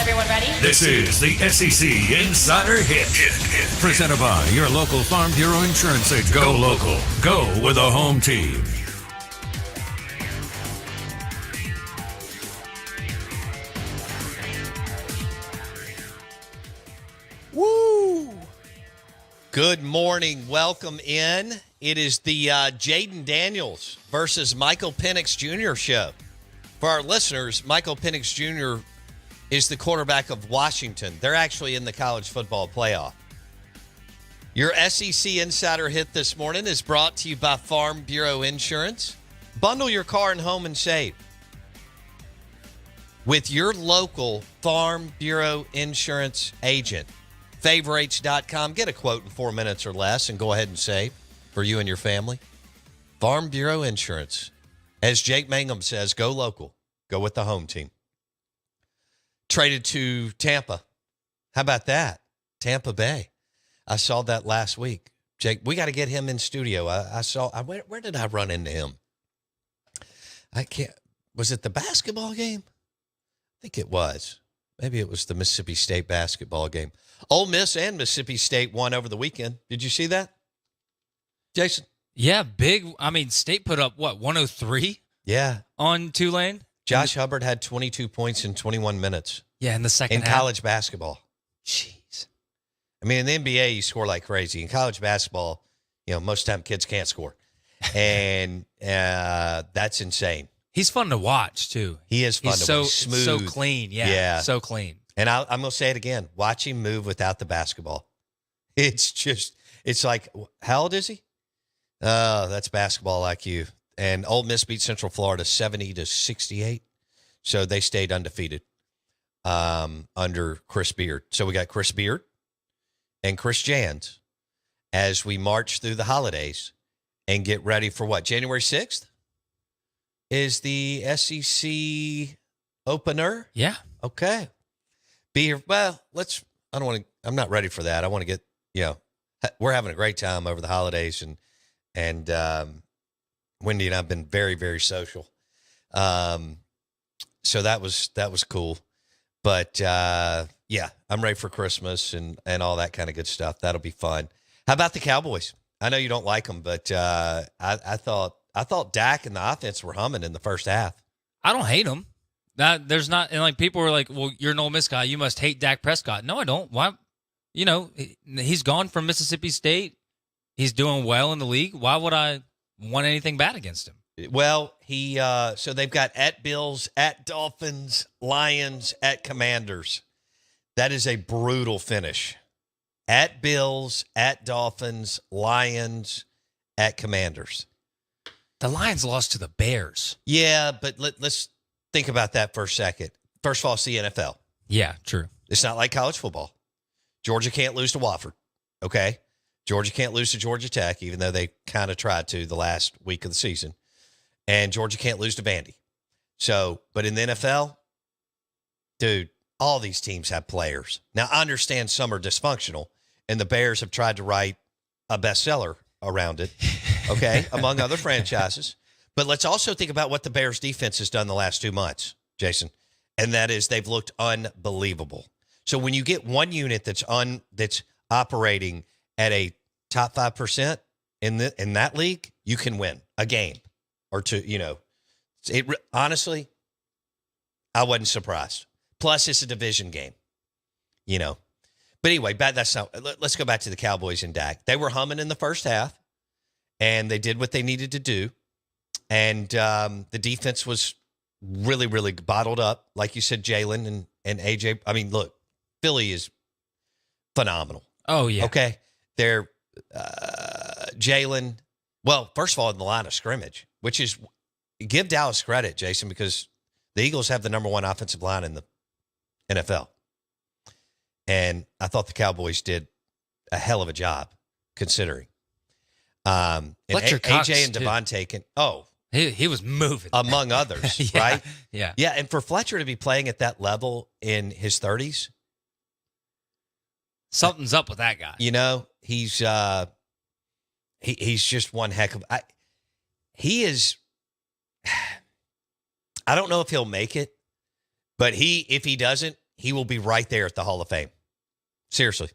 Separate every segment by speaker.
Speaker 1: Everyone ready?
Speaker 2: This is the SEC Insider Hit. Presented by your local Farm Bureau Insurance agent. Go local. Go with a home team.
Speaker 3: Woo! Good morning. Welcome in. It is the Jaden Daniels versus Michael Penix Jr. show. For our listeners, Michael Penix Jr. is the quarterback of Washington. They're actually in the college football playoff. Your SEC Insider Hit this morning is brought to you by Farm Bureau Insurance. Bundle your car and home and save with your local Farm Bureau Insurance agent. Favorites.com. Get a quote in 4 minutes or less and go ahead and save for you and your family. Farm Bureau Insurance. As Jake Mangum says, go local. Go with the home team. Traded to Tampa. How about that? Tampa Bay. I saw that last week. Jake, we got to get him in studio. Where did I run into him? Was it the basketball game? I think it was. Maybe it was the Mississippi State basketball game. Ole Miss and Mississippi State won over the weekend. Did you see that, Jason?
Speaker 4: Yeah, big. I mean, State put up, 103?
Speaker 3: Yeah.
Speaker 4: On Tulane?
Speaker 3: Josh Hubbard had 22 points in 21 minutes.
Speaker 4: Yeah, in the second
Speaker 3: half. In college basketball.
Speaker 4: Jeez.
Speaker 3: I mean, in the NBA, you score like crazy. In college basketball, most of the time kids can't score. And that's insane.
Speaker 4: He's fun to watch, too.
Speaker 3: He is fun to watch. Smooth.
Speaker 4: So clean. Yeah. So clean.
Speaker 3: And I'm going to say it again. Watch him move without the basketball. It's like, how old is he? That's basketball IQ. And Ole Miss beat Central Florida 70-68. So they stayed undefeated under Chris Beard. So we got Chris Beard and Chris Jans as we march through the holidays and get ready for what? January 6th is the SEC opener?
Speaker 4: Yeah.
Speaker 3: Okay. Be here. Well, I'm not ready for that. I want to get, we're having a great time over the holidays and Wendy and I have been very, very social. So that was cool. But yeah, I'm ready for Christmas and all that kind of good stuff. That'll be fun. How about the Cowboys? I know you don't like them, but I thought Dak and the offense were humming in the first half.
Speaker 4: I don't hate them. There's not, and like people were like, "Well, you're an Ole Miss guy. You must hate Dak Prescott." No, I don't. Why? He's gone from Mississippi State. He's doing well in the league. Why would I want anything bad against him?
Speaker 3: Well, so they've got at Bills, at Dolphins, Lions, at Commanders. That is a brutal finish. At Bills, at Dolphins, Lions, at Commanders.
Speaker 4: The Lions lost to the Bears.
Speaker 3: Yeah, but let's think about that for a second. First of all, it's the NFL.
Speaker 4: Yeah, true.
Speaker 3: It's not like college football. Georgia can't lose to Wofford, okay? Georgia can't lose to Georgia Tech, even though they kind of tried to the last week of the season. And Georgia can't lose to Vandy. So, but in the NFL, dude, all these teams have players. Now, I understand some are dysfunctional, and the Bears have tried to write a bestseller around it, okay, among other franchises. But let's also think about what the Bears defense has done the last 2 months, Jason, and that is they've looked unbelievable. So when you get one unit that's operating at a top 5% in that league, you can win a game or two. Honestly, I wasn't surprised. Plus, it's a division game, But anyway, that's not. Let's go back to the Cowboys and Dak. They were humming in the first half, and they did what they needed to do. And the defense was really, really bottled up. Like you said, Jalen and AJ. I mean, look, Philly is phenomenal.
Speaker 4: Oh, yeah.
Speaker 3: Okay. They're Jalen. Well, first of all, in the line of scrimmage, which is give Dallas credit, Jason, because the Eagles have the number one offensive line in the NFL. And I thought the Cowboys did a hell of a job considering. And AJ and Devontae
Speaker 4: he was moving.
Speaker 3: Among others,
Speaker 4: yeah,
Speaker 3: right?
Speaker 4: Yeah.
Speaker 3: Yeah, and for Fletcher to be playing at that level in his 30s.
Speaker 4: Something's up with that guy.
Speaker 3: He's just one heck of he is I don't know if he'll make it, but if he doesn't, he will be right there at the Hall of Fame. Seriously.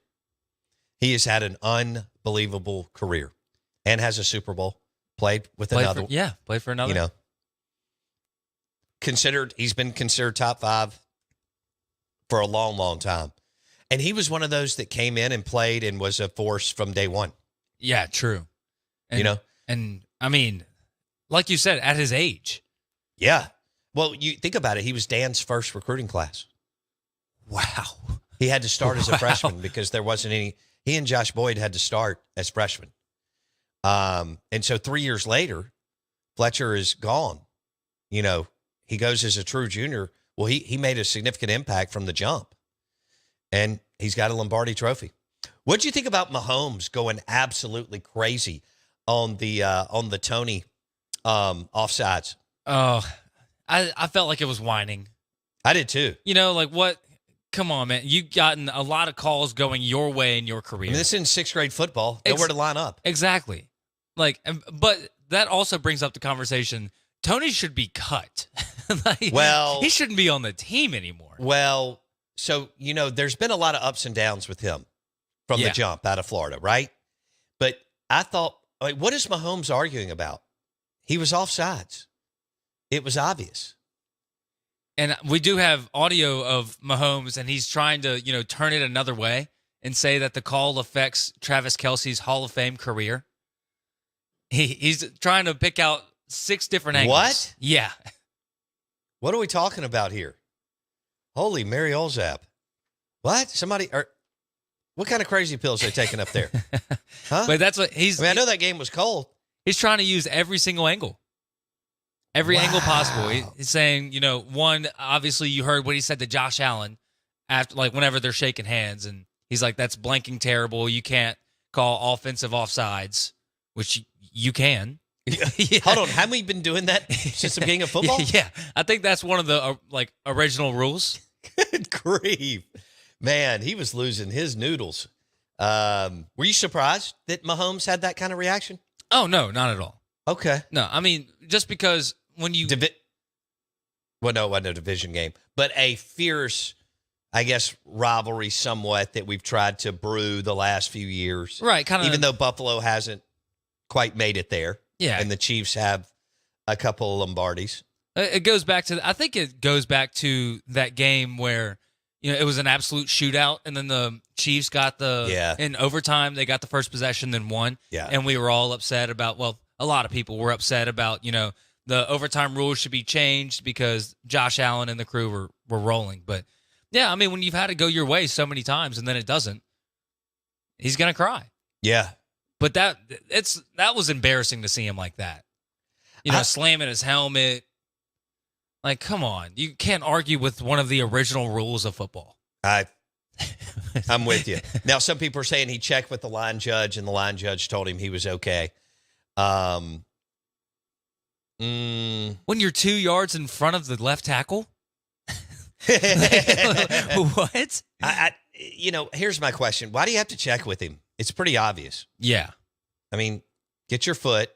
Speaker 3: He has had an unbelievable career and has a Super Bowl. Played with another.
Speaker 4: Played for another.
Speaker 3: He's been considered top 5 for a long, long time. And he was one of those that came in and played and was a force from day one.
Speaker 4: Yeah, true. And, And I mean, like you said, at his age.
Speaker 3: Yeah. Well, you think about it. He was Dan's first recruiting class.
Speaker 4: Wow.
Speaker 3: He had to start as a freshman because there wasn't any. He and Josh Boyd had to start as freshmen. And so 3 years later, Fletcher is gone. He goes as a true junior. Well, he made a significant impact from the jump. And he's got a Lombardi trophy. What'd you think about Mahomes going absolutely crazy on the Tony offsides?
Speaker 4: Oh, I felt like it was whining.
Speaker 3: I did too.
Speaker 4: What? Come on, man. You've gotten a lot of calls going your way in your career.
Speaker 3: This is in 6th grade football. Nowhere to line up.
Speaker 4: Exactly. But that also brings up the conversation. Tony should be cut. He shouldn't be on the team anymore.
Speaker 3: Well, so, there's been a lot of ups and downs with him from the jump out of Florida, right? But I thought, what is Mahomes arguing about? He was offsides. It was obvious.
Speaker 4: And we do have audio of Mahomes, and he's trying to, turn it another way and say that the call affects Travis Kelce's Hall of Fame career. He's trying to pick out 6 different angles.
Speaker 3: What?
Speaker 4: Yeah.
Speaker 3: What are we talking about here? Holy Mary Olzap. What? What kind of crazy pills are they taking up there? Huh?
Speaker 4: But that's what I
Speaker 3: know that game was cold.
Speaker 4: He's trying to use every single angle. Every angle possible. He's saying, one, obviously you heard what he said to Josh Allen after, whenever they're shaking hands, and he's like, that's blanking terrible. You can't call offensive offsides, which you can.
Speaker 3: Yeah. Hold on. Haven't we been doing that since the beginning of football?
Speaker 4: Yeah. I think that's one of the original rules.
Speaker 3: Good grief. Man, he was losing his noodles. Were you surprised that Mahomes had that kind of reaction?
Speaker 4: Oh, no, not at all.
Speaker 3: Okay.
Speaker 4: No, I mean, just because when you...
Speaker 3: no, it wasn't a division game, but a fierce, I guess, rivalry somewhat that we've tried to brew the last few years.
Speaker 4: Right, kind of.
Speaker 3: Even though Buffalo hasn't quite made it there.
Speaker 4: Yeah.
Speaker 3: And the Chiefs have a couple of Lombardis.
Speaker 4: I think it goes back to that game where, it was an absolute shootout, and then the Chiefs got in overtime, they got the first possession, then won.
Speaker 3: Yeah.
Speaker 4: And we were all upset about, a lot of people were upset about, the overtime rules should be changed because Josh Allen and the crew were rolling. But, yeah, I mean, when you've had it go your way so many times and then it doesn't, he's going to cry.
Speaker 3: Yeah.
Speaker 4: But that was embarrassing to see him like that. Slamming his helmet. Come on. You can't argue with one of the original rules of football.
Speaker 3: I'm with you. Now, some people are saying he checked with the line judge, and the line judge told him he was okay.
Speaker 4: When you're 2 yards in front of the left tackle? What?
Speaker 3: Here's my question. Why do you have to check with him? It's pretty obvious.
Speaker 4: Yeah.
Speaker 3: I mean, get your foot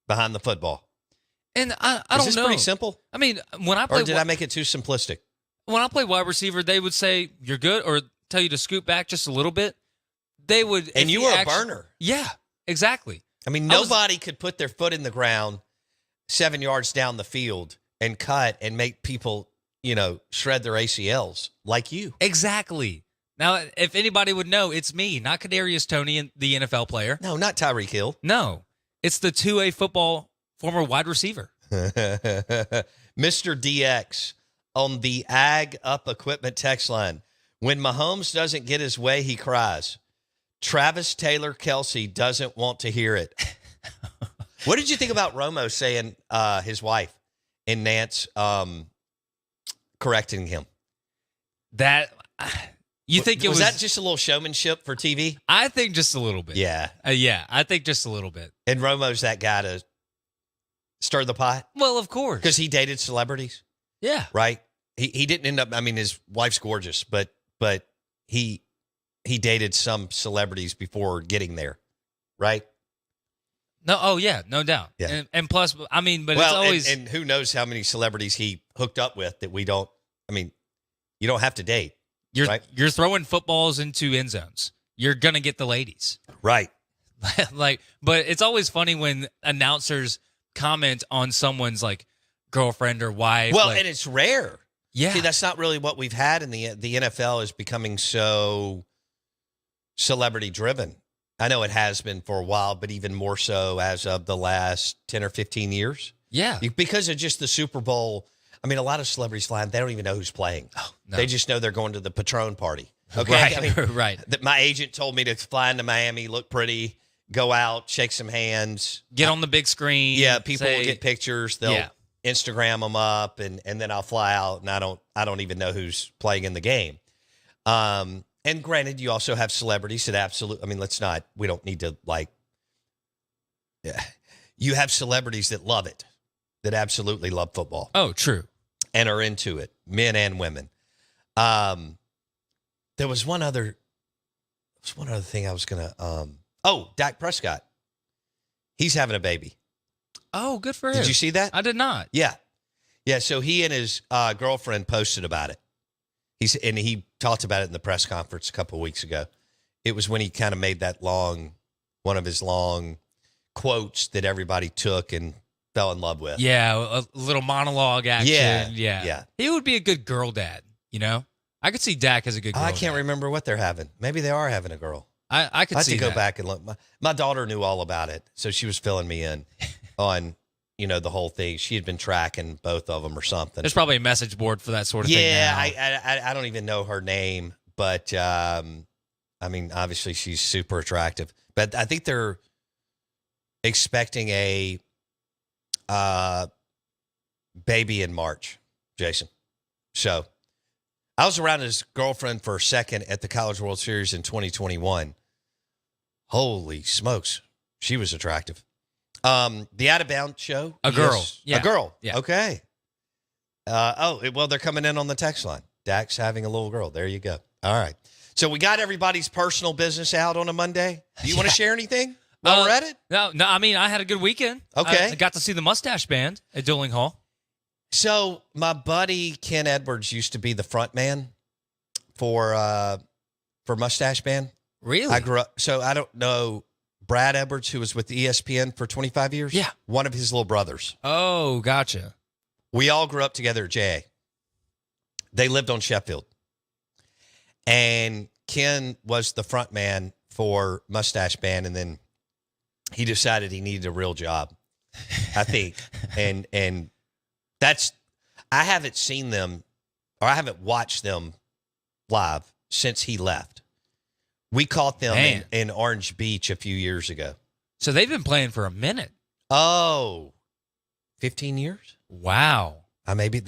Speaker 3: behind the football.
Speaker 4: And I don't know.
Speaker 3: Is this pretty simple?
Speaker 4: I mean, when I play...
Speaker 3: Or did I make it too simplistic?
Speaker 4: When I play wide receiver, they would say, you're good, or tell you to scoot back just a little bit. They would...
Speaker 3: And you were a burner.
Speaker 4: Yeah, exactly.
Speaker 3: I mean, nobody could put their foot in the ground 7 yards down the field and cut and make people, shred their ACLs like you.
Speaker 4: Exactly. Now, if anybody would know, it's me, not Kadarius Toney, the NFL player.
Speaker 3: No, not Tyreek Hill.
Speaker 4: No, it's the 2A football former wide receiver.
Speaker 3: Mr. DX on the Ag Up Equipment text line. When Mahomes doesn't get his way, he cries. Travis Taylor Kelce doesn't want to hear it. What did you think about Romo saying his wife and Nance correcting him?
Speaker 4: That... You think
Speaker 3: was that just a little showmanship for TV?
Speaker 4: I think just a little bit.
Speaker 3: Yeah.
Speaker 4: I think just a little bit.
Speaker 3: And Romo's that guy to stir the pot?
Speaker 4: Well, of course.
Speaker 3: Because he dated celebrities?
Speaker 4: Yeah.
Speaker 3: Right? He didn't end up, his wife's gorgeous, but he dated some celebrities before getting there, right?
Speaker 4: No, oh yeah, no doubt.
Speaker 3: Yeah.
Speaker 4: And plus, but it's always...
Speaker 3: And who knows how many celebrities he hooked up with that we don't, you don't have to date.
Speaker 4: You're throwing footballs into end zones. You're gonna get the ladies.
Speaker 3: Right.
Speaker 4: But it's always funny when announcers comment on someone's like girlfriend or wife.
Speaker 3: Well, and it's rare.
Speaker 4: Yeah.
Speaker 3: See, that's not really what we've had in the NFL is becoming so celebrity driven. I know it has been for a while, but even more so as of the last 10 or 15 years.
Speaker 4: Yeah.
Speaker 3: Because of just the Super Bowl. I mean, a lot of celebrities flying, they don't even know who's playing.
Speaker 4: Oh, no.
Speaker 3: They just know they're going to the Patron party. Okay.
Speaker 4: Right.
Speaker 3: I mean,
Speaker 4: Right.
Speaker 3: My agent told me to fly into Miami, look pretty, go out, shake some hands.
Speaker 4: Get on the big screen.
Speaker 3: Yeah. People will get pictures. They'll
Speaker 4: Yeah.
Speaker 3: Instagram them up and then I'll fly out and I don't even know who's playing in the game. And granted, you also have celebrities that absolutely, I mean, we don't need to you have celebrities that love it, that absolutely love football.
Speaker 4: Oh, true.
Speaker 3: And are into it, men and women. There was one other thing I was going to, Dak Prescott. He's having a baby.
Speaker 4: Oh, good for him.
Speaker 3: Did you see that?
Speaker 4: I did not.
Speaker 3: Yeah. Yeah. So he and his girlfriend posted about it. He talked about it in the press conference a couple of weeks ago. It was when he kind of made that one of his long quotes that everybody took and fell in love with.
Speaker 4: Yeah, a little monologue action.
Speaker 3: Yeah.
Speaker 4: He would be a good girl dad, you know? I could see Dak as a good girl
Speaker 3: I can't
Speaker 4: dad.
Speaker 3: remember what they're having. Maybe they are having a girl.
Speaker 4: I could
Speaker 3: I have
Speaker 4: see
Speaker 3: to go
Speaker 4: that.
Speaker 3: back and look. My daughter knew all about it, so she was filling me in on, the whole thing. She had been tracking both of them or something.
Speaker 4: There's probably a message board for that sort of thing now.
Speaker 3: Yeah, I don't even know her name, but I mean, obviously she's super attractive. But I think they're expecting a baby in March, Jason. So I was around his girlfriend for a second at the College World Series in 2021. Holy smokes, she was attractive. The Out of Bounds show.
Speaker 4: A girl.
Speaker 3: Yes.
Speaker 4: Yeah.
Speaker 3: A girl.
Speaker 4: Yeah.
Speaker 3: Okay. Well, they're coming in on the text line. Dak's having a little girl. There you go. All right. So we got everybody's personal business out on a Monday. Do you want to share anything while we're at it?
Speaker 4: No. I mean, I had a good weekend.
Speaker 3: Okay.
Speaker 4: I got to see the Mustache Band at Dooling Hall.
Speaker 3: So my buddy Ken Edwards used to be the front man for Mustache Band.
Speaker 4: Really?
Speaker 3: I grew up. So I don't know Brad Edwards, who was with ESPN for 25 years.
Speaker 4: Yeah.
Speaker 3: One of his little brothers.
Speaker 4: Oh, gotcha.
Speaker 3: We all grew up together at JA. They lived on Sheffield. And Ken was the front man for Mustache Band. And then he decided he needed a real job, I think. and that's, I haven't seen them or I haven't watched them live since he left. We caught them in Orange Beach a few years ago.
Speaker 4: So they've been playing for a minute.
Speaker 3: Oh, 15 years?
Speaker 4: Wow.
Speaker 3: Maybe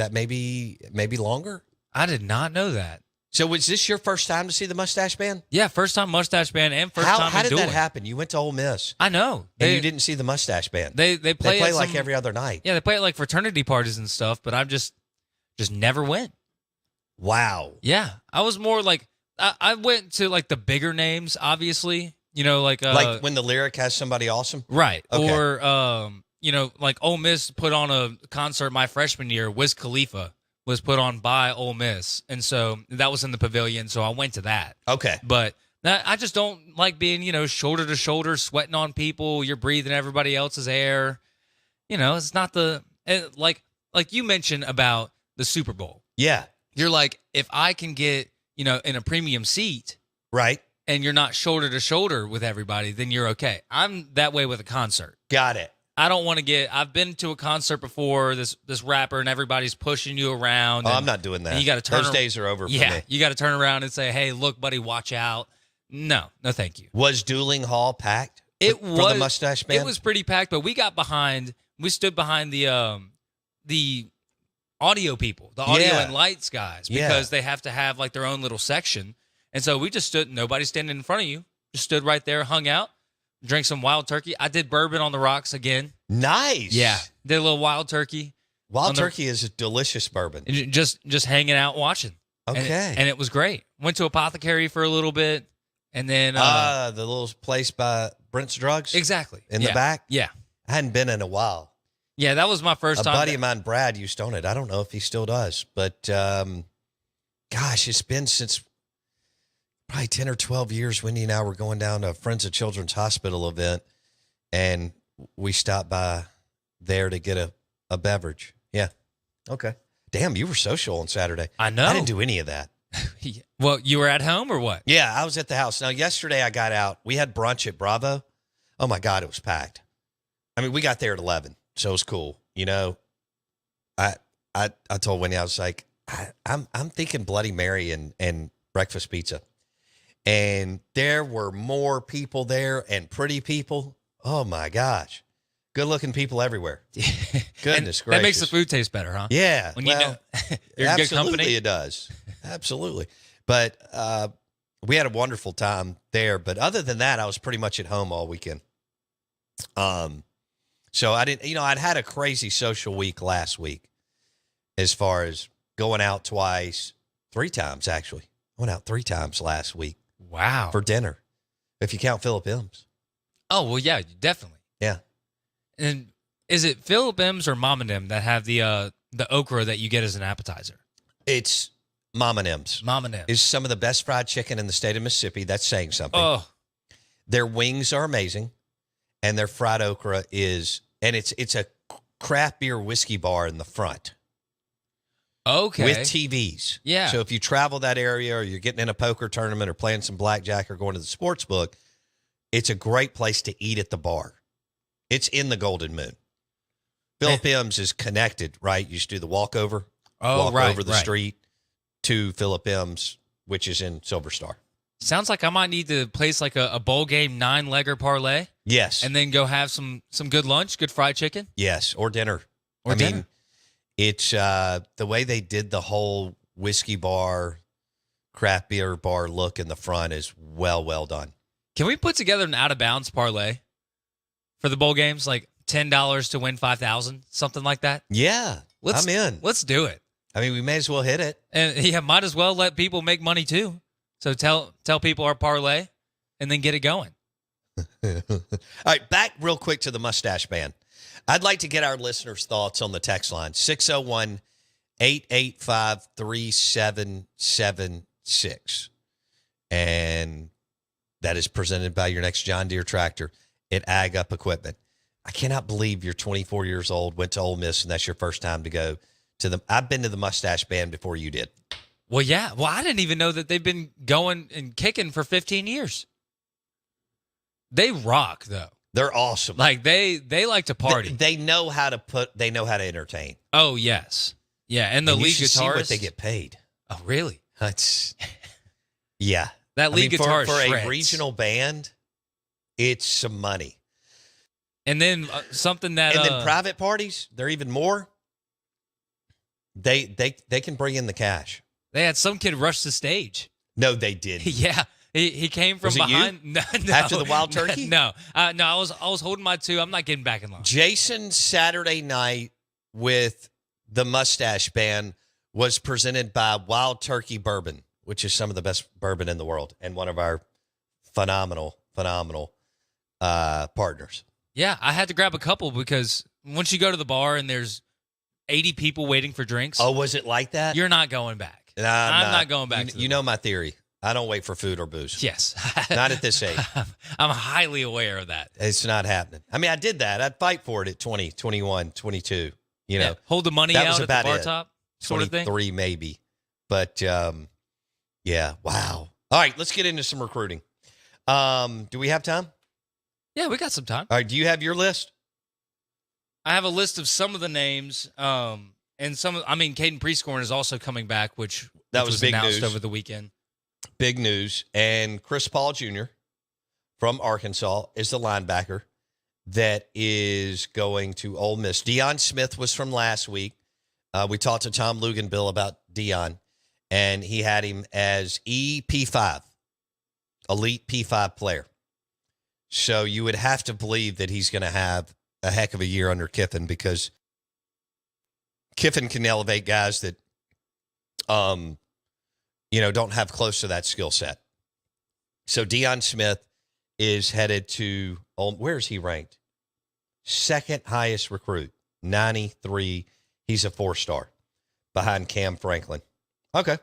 Speaker 3: longer.
Speaker 4: I did not know that.
Speaker 3: So was this your first time to see the Mustache Band?
Speaker 4: Yeah, first time Mustache Band and first time
Speaker 3: How did
Speaker 4: Dooling.
Speaker 3: that happen? You went to Ole Miss.
Speaker 4: I know.
Speaker 3: And you didn't see the Mustache Band.
Speaker 4: They play at
Speaker 3: like every other night.
Speaker 4: Yeah, they play at like fraternity parties and stuff, but I've just never went.
Speaker 3: Wow.
Speaker 4: Yeah. I was more like I went to like the bigger names, obviously. Like
Speaker 3: when the lyric has somebody awesome?
Speaker 4: Right.
Speaker 3: Okay.
Speaker 4: Or like Ole Miss put on a concert my freshman year. Wiz Khalifa was put on by Ole Miss. And so that was in the pavilion, so I went to that.
Speaker 3: Okay.
Speaker 4: But I just don't like being, shoulder to shoulder, sweating on people. You're breathing everybody else's air. It's not like you mentioned about the Super Bowl.
Speaker 3: Yeah.
Speaker 4: You're like, if I can get, in a premium seat.
Speaker 3: Right.
Speaker 4: And you're not shoulder to shoulder with everybody, then you're okay. I'm that way with a concert.
Speaker 3: Got it.
Speaker 4: I don't want to I've been to a concert before, this rapper, and everybody's pushing you around.
Speaker 3: I'm not doing that.
Speaker 4: You got to turn.
Speaker 3: Those days are over for me.
Speaker 4: Yeah, you got to turn around and say, "Hey, look, buddy, watch out." No, thank you.
Speaker 3: Was Dooling Hall packed?
Speaker 4: For
Speaker 3: the Mustache Band.
Speaker 4: It was pretty packed, but we got behind. We stood behind the audio people, the audio and lights guys, because they have to have like their own little section. And so we just stood. Nobody standing in front of you. Just stood right there, hung out. Drank some wild turkey. I did bourbon on the rocks again.
Speaker 3: Nice.
Speaker 4: Yeah. Did a little wild turkey.
Speaker 3: Wild turkey is a delicious bourbon.
Speaker 4: Just hanging out watching.
Speaker 3: Okay.
Speaker 4: And it was great. Went to Apothecary for a little bit. And then
Speaker 3: the little place by Brent's Drugs?
Speaker 4: Exactly.
Speaker 3: In the back?
Speaker 4: Yeah.
Speaker 3: I hadn't been in a while.
Speaker 4: Yeah, that was my first time.
Speaker 3: A buddy of mine, Brad, used to own it. I don't know if he still does. But gosh, it's been since probably 10 or 12 years, Wendy and I were going down to a Friends of Children's Hospital event, and we stopped by there to get a beverage. Yeah. Okay. Damn, you were social on Saturday.
Speaker 4: I know.
Speaker 3: I didn't do any of that.
Speaker 4: Well, you were at home or what?
Speaker 3: Yeah, I was at the house. Now, yesterday I got out. We had brunch at Bravo. Oh, my God, it was packed. I mean, we got there at 11, so it was cool. You know, I told Wendy, I was like, I'm thinking Bloody Mary and breakfast pizza. And there were more people there and pretty people. Oh, my gosh. Good-looking people everywhere. Goodness gracious.
Speaker 4: That makes the food taste better, huh?
Speaker 3: Yeah.
Speaker 4: When you know you're in good company.
Speaker 3: Absolutely it does. Absolutely. But we had a wonderful time there. But other than that, I was pretty much at home all weekend. So I didn't, I'd had a crazy social week last week as far as going out twice, 3 times actually. I went out 3 times last week.
Speaker 4: Wow.
Speaker 3: For dinner, if you count Philip M's.
Speaker 4: Oh, well, yeah, definitely.
Speaker 3: Yeah.
Speaker 4: And is it Philip M's or Mom and M that have the okra that you get as an appetizer?
Speaker 3: It's Mom and M's.
Speaker 4: Mom and M's
Speaker 3: is some of the best fried chicken in the state of Mississippi. That's saying something.
Speaker 4: Oh,
Speaker 3: their wings are amazing, and their fried okra is, and it's a craft beer whiskey bar in the front.
Speaker 4: Okay.
Speaker 3: With TVs.
Speaker 4: Yeah.
Speaker 3: So if you travel that area or you're getting in a poker tournament or playing some blackjack or going to the sports book, it's a great place to eat at the bar. It's in the Golden Moon. Philip M's is connected, right? You just do the walk over over the street to Philip M's, which is in Silver Star.
Speaker 4: Sounds like I might need to place like a bowl game 9-legger parlay.
Speaker 3: Yes.
Speaker 4: And then go have some good lunch, good fried chicken.
Speaker 3: Yes, or dinner. I mean, it's the way they did the whole whiskey bar, craft beer bar look in the front is well done.
Speaker 4: Can we put together an out of bounds parlay for the bowl games, like $10 to win 5,000, something like that?
Speaker 3: Yeah, I'm in.
Speaker 4: Let's do it.
Speaker 3: I mean, we may as well hit it,
Speaker 4: and yeah, might as well let people make money too. So tell people our parlay, and then get it going.
Speaker 3: All right, back real quick to the mustache band. I'd like to get our listeners' thoughts on the text line, 601-885-3776. And that is presented by your next John Deere tractor at Ag Up Equipment. I cannot believe you're 24 years old, went to Ole Miss, and that's your first time to go to the – I've been to the mustache band before you did.
Speaker 4: Well, yeah. Well, I didn't even know that they've been going and kicking for 15 years. They rock, though.
Speaker 3: They're awesome.
Speaker 4: Like they like to party.
Speaker 3: They know how to entertain.
Speaker 4: Oh yes, yeah. And the lead guitarist,
Speaker 3: see what they get paid.
Speaker 4: Oh really?
Speaker 3: That's yeah.
Speaker 4: That lead guitar
Speaker 3: for
Speaker 4: shreds.
Speaker 3: A regional band, it's some money.
Speaker 4: And then something that
Speaker 3: and then private parties, they're even more. They can bring in the cash.
Speaker 4: They had some kid rush the stage.
Speaker 3: No, they didn't.
Speaker 4: Yeah. He came from behind.
Speaker 3: You?
Speaker 4: No,
Speaker 3: after the wild turkey?
Speaker 4: No. I was holding my 2. I'm not getting back in line.
Speaker 3: Jason's Saturday night with the mustache band was presented by Wild Turkey Bourbon, which is some of the best bourbon in the world and one of our phenomenal partners.
Speaker 4: Yeah, I had to grab a couple because once you go to the bar and there's 80 people waiting for drinks.
Speaker 3: Oh, was it like that?
Speaker 4: You're not going back. I'm not going back.
Speaker 3: You know my theory. I don't wait for food or booze.
Speaker 4: Yes.
Speaker 3: Not at this age.
Speaker 4: I'm highly aware of that.
Speaker 3: It's not happening. I mean, I did that. I'd fight for it at 20, 21, 22. You know,
Speaker 4: hold the money
Speaker 3: that
Speaker 4: out
Speaker 3: was
Speaker 4: at
Speaker 3: about
Speaker 4: the bar
Speaker 3: it.
Speaker 4: top sort of thing.
Speaker 3: 23 maybe. But, yeah, wow. All right, let's get into some recruiting. Do we have time?
Speaker 4: Yeah, we got some time.
Speaker 3: All right, do you have your list?
Speaker 4: I have a list of some of the names, and Caden Prescorn is also coming back, which was
Speaker 3: big
Speaker 4: announced
Speaker 3: news
Speaker 4: over the weekend.
Speaker 3: Big news. And Chris Paul Jr. from Arkansas is the linebacker that is going to Ole Miss. Deion Smith was from last week. We talked to Tom Luganbill about Deion, and he had him as EP5, elite P5 player. So you would have to believe that he's going to have a heck of a year under Kiffin, because Kiffin can elevate guys that, don't have close to that skill set. So Deion Smith is headed to, where is he ranked? Second highest recruit, 93. He's a 4-star behind Cam Franklin. Okay.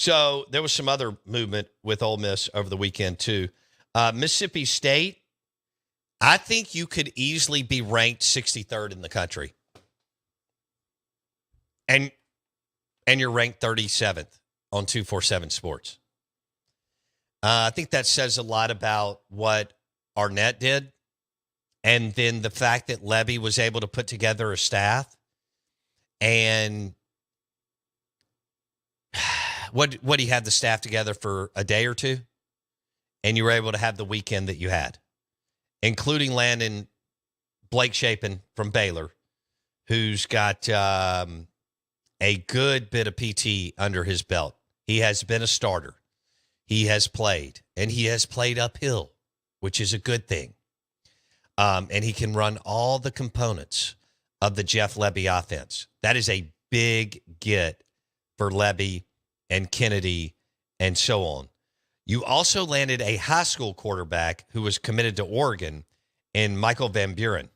Speaker 3: So there was some other movement with Ole Miss over the weekend too. Mississippi State, I think you could easily be ranked 63rd in the country. And you're ranked 37th on 247 Sports. I think that says a lot about what Arnett did. And then the fact that Levy was able to put together a staff. And what he had the staff together for a day or two. And you were able to have the weekend that you had. Including landing Blake Shapen from Baylor, who's got a good bit of PT under his belt. He has been a starter. He has played, and he has played uphill, which is a good thing. And he can run all the components of the Jeff Lebby offense. That is a big get for Lebby and Kennedy and so on. You also landed a high school quarterback who was committed to Oregon in Michael Van Buren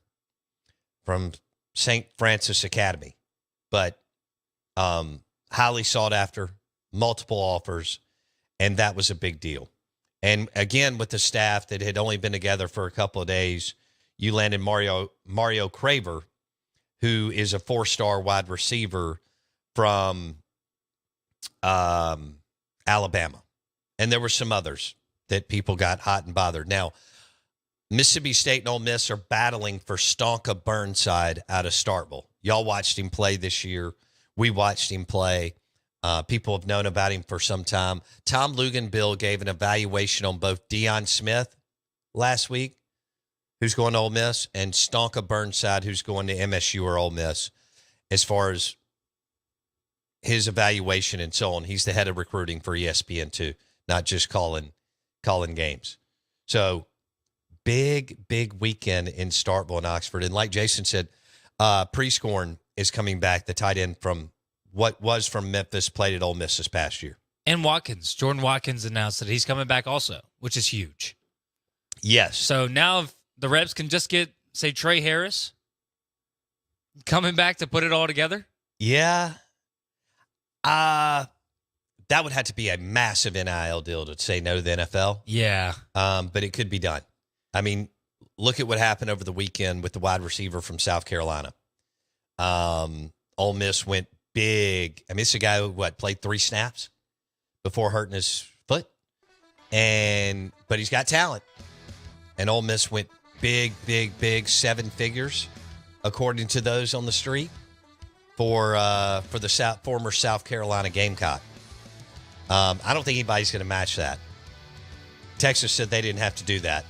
Speaker 3: from St. Francis Academy. But highly sought after, multiple offers, and that was a big deal. And again, with the staff that had only been together for a couple of days, you landed Mario Craver, who is a 4-star wide receiver from Alabama. And there were some others that people got hot and bothered. Now, Mississippi State and Ole Miss are battling for Stonka Burnside out of Starkville. Y'all watched him play this year. We watched him play. People have known about him for some time. Tom Luganbill gave an evaluation on both Deion Smith last week, who's going to Ole Miss, and Stonka Burnside, who's going to MSU or Ole Miss, as far as his evaluation and so on. He's the head of recruiting for ESPN too, not just calling games. So big weekend in Starkville and Oxford. And like Jason said, Prescorn is coming back, the tight end from what was from Memphis, played at Ole Miss this past year.
Speaker 4: And Jordan Watkins announced that he's coming back also, which is huge.
Speaker 3: Yes.
Speaker 4: So now if the Rebs can just get, say, Trey Harris coming back to put it all together.
Speaker 3: Yeah. That would have to be a massive NIL deal to say no to the NFL.
Speaker 4: Yeah.
Speaker 3: But it could be done. I mean, look at what happened over the weekend with the wide receiver from South Carolina. Ole Miss went big. I mean, it's a guy who, played 3 snaps before hurting his foot. But he's got talent. And Ole Miss went big, 7 figures, according to those on the street, for the former South Carolina Gamecock. I don't think anybody's going to match that. Texas said they didn't have to do that.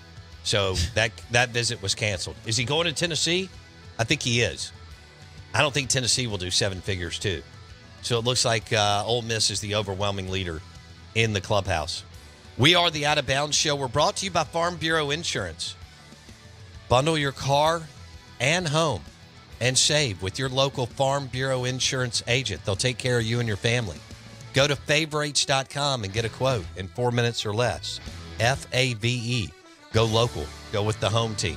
Speaker 3: So that visit was canceled. Is he going to Tennessee? I think he is. I don't think Tennessee will do 7 figures too. So it looks like Ole Miss is the overwhelming leader in the clubhouse. We are the Out of Bounds Show. We're brought to you by Farm Bureau Insurance. Bundle your car and home and save with your local Farm Bureau Insurance agent. They'll take care of you and your family. Go to favorites.com and get a quote in 4 minutes or less. FAVE. Go local. Go with the home team.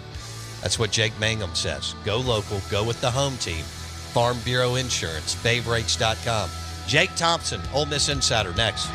Speaker 3: That's what Jake Mangum says. Go local. Go with the home team. Farm Bureau Insurance. Favorites.com. Jake Thompson, Ole Miss Insider, next.